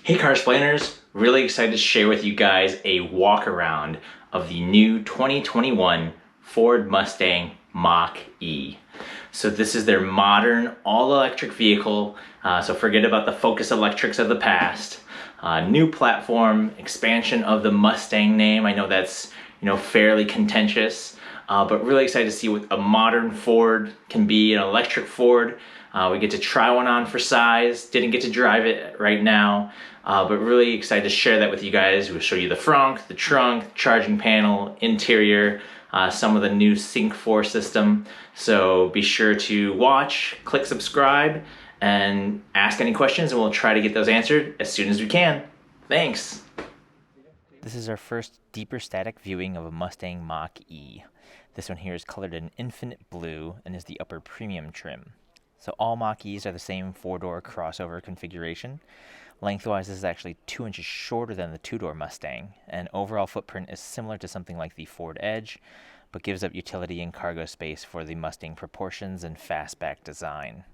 Hey Carsplainers, really excited to share with you guys a walk around of the new 2021 Ford Mustang Mach-E. So this is their modern all-electric vehicle, so forget about the Focus Electrics of the past. New platform, expansion of the Mustang name. I know that's fairly contentious, but really excited to see what a modern Ford can be, an electric Ford. We get to try one on for size. Didn't get to drive it right now, but really excited to share that with you guys. We'll show you the frunk, the trunk, charging panel, interior, some of the new Sync 4 system. So be sure to watch, click subscribe, and ask any questions, and we'll try to get those answered as soon as we can. Thanks. This is our first deeper static viewing of a Mustang Mach-E. This one here is colored in infinite blue and is the upper premium trim. So all Mach-E's are the same 4-door crossover configuration. Lengthwise, this is actually 2 inches shorter than the 2-door Mustang, and overall footprint is similar to something like the Ford Edge, but gives up utility and cargo space for the Mustang proportions and fastback design.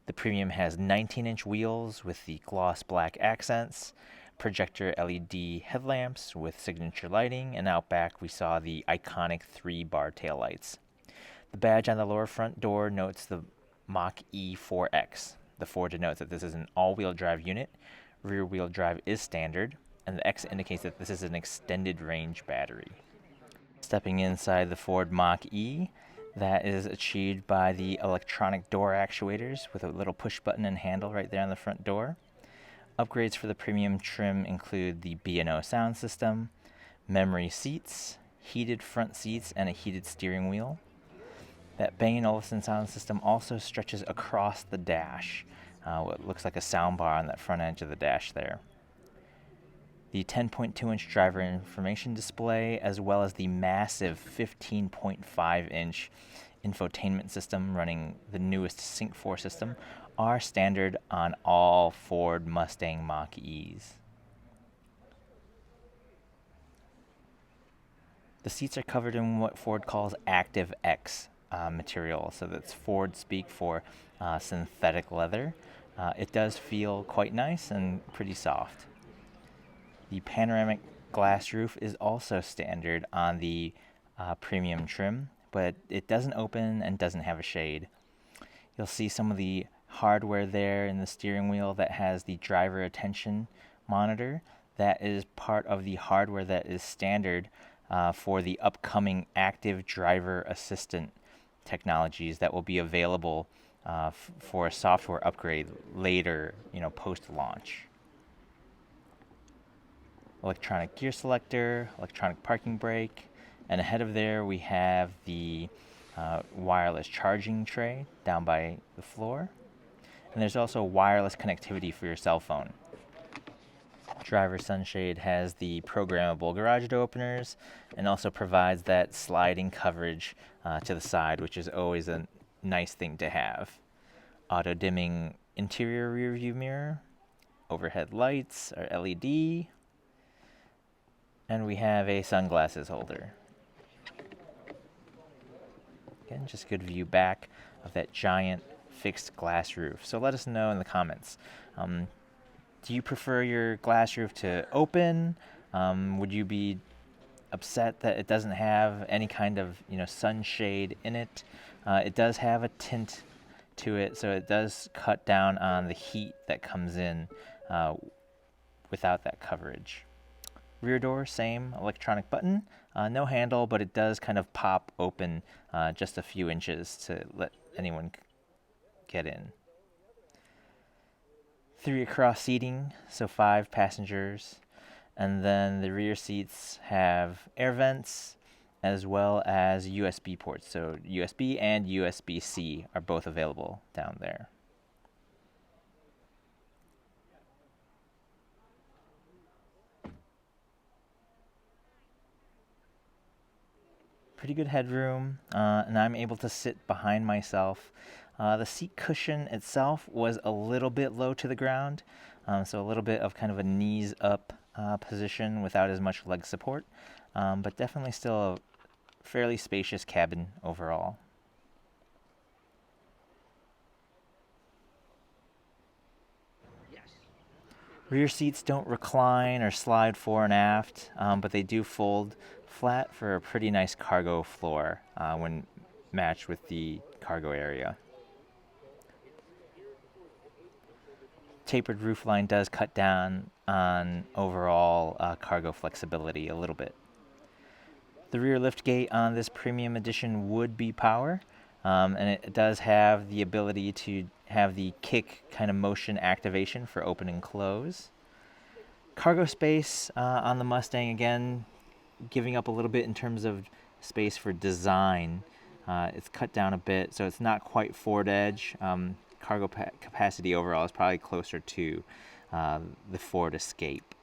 The premium has 19-inch wheels with the gloss black accents, projector LED headlamps with signature lighting, and out back we saw the iconic 3-bar taillights. The badge on the lower front door notes the Mach-E 4X. The 4 denotes that this is an all-wheel drive unit, rear-wheel drive is standard, and the X indicates that this is an extended range battery. Stepping inside the Ford Mach-E, that is achieved by the electronic door actuators with a little push button and handle right there on the front door. Upgrades for the premium trim include the B&O sound system, memory seats, heated front seats, and a heated steering wheel. That Bang & Olufsen sound system also stretches across the dash, what looks like a sound bar on that front edge of the dash there. The 10.2-inch driver information display, as well as the massive 15.5-inch infotainment system running the newest Sync 4 system, are standard on all Ford Mustang Mach-E's. The seats are covered in what Ford calls Active X material, so that's Ford speak for synthetic leather. It does feel quite nice and pretty soft. The panoramic glass roof is also standard on the premium trim, but it doesn't open and doesn't have a shade. You'll see some of the hardware there in the steering wheel that has the driver attention monitor. That is part of the hardware that is standard for the upcoming active driver assistant technologies that will be available for a software upgrade later, post-launch. Electronic gear selector, electronic parking brake, and ahead of there we have the wireless charging tray down by the floor. And there's also wireless connectivity for your cell phone. Driver sunshade has the programmable garage door openers and also provides that sliding coverage to the side, which is always a nice thing to have. Auto dimming interior rear view mirror, overhead lights are LED, and we have a sunglasses holder. Again, just good view back of that giant fixed glass roof. So let us know in the comments. Do you prefer your glass roof to open? Would you be upset that it doesn't have any kind of sunshade in it? It does have a tint to it, so it does cut down on the heat that comes in without that coverage. Rear door, same electronic button, no handle, but it does kind of pop open just a few inches to let anyone get in. 3 across seating, so 5 passengers, and then the rear seats have air vents as well as USB ports, so USB and USB-C are both available down there. Pretty good headroom, and I'm able to sit behind myself. The seat cushion itself was a little bit low to the ground, so a little bit of kind of a knees up position without as much leg support, but definitely still a fairly spacious cabin overall. Rear seats don't recline or slide fore and aft, but they do fold flat for a pretty nice cargo floor when matched with the cargo area. Tapered roofline does cut down on overall cargo flexibility a little bit. The rear liftgate on this premium edition would be power, and it does have the ability to have the kick kind of motion activation for open and close. Cargo space on the Mustang, again, giving up a little bit in terms of space for design. It's cut down a bit, so it's not quite Ford Edge. Cargo capacity overall is probably closer to the Ford Escape.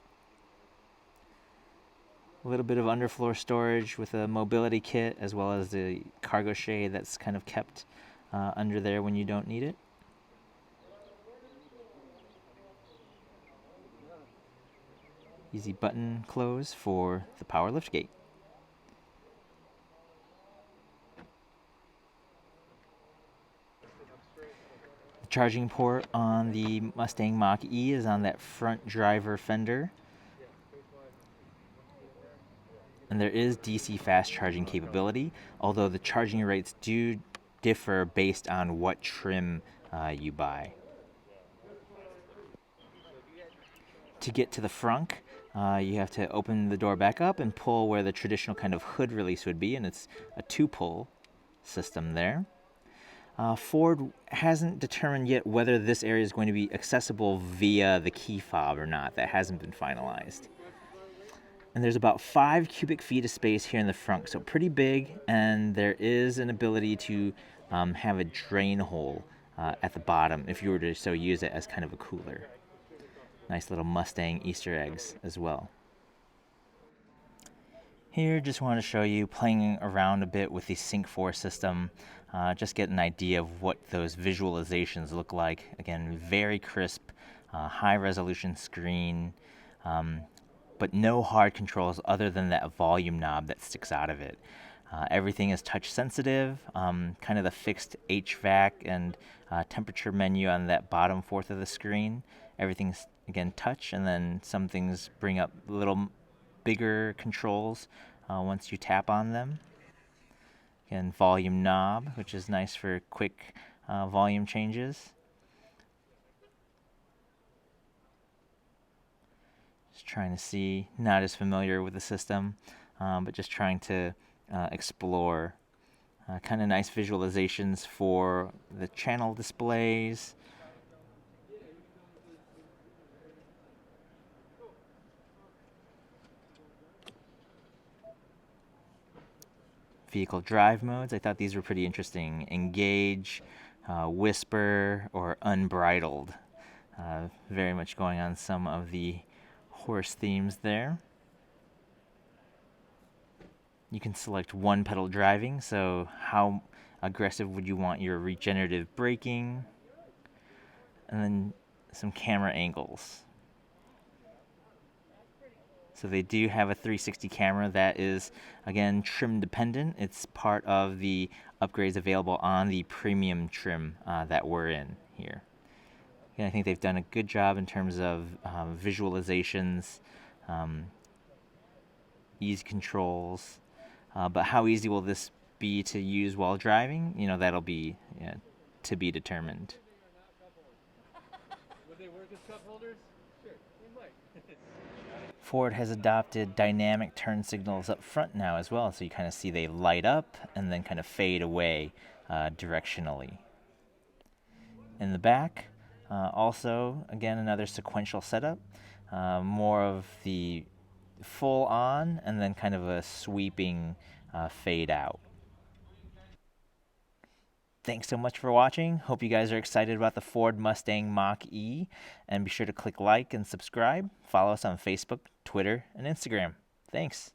A little bit of underfloor storage with a mobility kit, as well as the cargo shade that's kind of kept under there when you don't need it. Easy button close for the power liftgate. The charging port on the Mustang Mach-E is on that front driver fender. And there is DC fast charging capability, although the charging rates do differ based on what trim you buy. To get to the Frunk, you have to open the door back up and pull where the traditional kind of hood release would be, and it's a 2-pull system there. Ford hasn't determined yet whether this area is going to be accessible via the key fob or not. That hasn't been finalized. And there's about 5 cubic feet of space here in the front, so pretty big, and there is an ability to have a drain hole at the bottom if you were to so use it as kind of a cooler. Nice little Mustang Easter eggs as well. Here, just want to show you playing around a bit with the Sync 4 system, just get an idea of what those visualizations look like. Again, very crisp, high resolution screen, but no hard controls other than that volume knob that sticks out of it. Everything is touch sensitive, kind of the fixed HVAC and temperature menu on that bottom fourth of the screen. Everything's, again, touch, and then some things bring up little bigger controls once you tap on them. Again, volume knob, which is nice for quick volume changes. Just trying to see, not as familiar with the system, but just trying to explore kind of nice visualizations for the channel displays. Vehicle drive modes, I thought these were pretty interesting. Engage, whisper, or unbridled. Very much going on some of the horse themes there. You can select one pedal driving, so how aggressive would you want your regenerative braking? And then some camera angles. So they do have a 360 camera that is, again, trim dependent. It's part of the upgrades available on the premium trim that we're in here. And I think they've done a good job in terms of visualizations, ease controls, but how easy will this be to use while driving? You know, that'll be to be determined. Would they work as cup holders? Sure, they might. Ford has adopted dynamic turn signals up front now as well, so you kind of see they light up and then kind of fade away directionally. In the back, also, again, another sequential setup, more of the full on and then kind of a sweeping fade out. Thanks so much for watching. Hope you guys are excited about the Ford Mustang Mach-E, and be sure to click like and subscribe. Follow us on Facebook, Twitter, and Instagram. Thanks.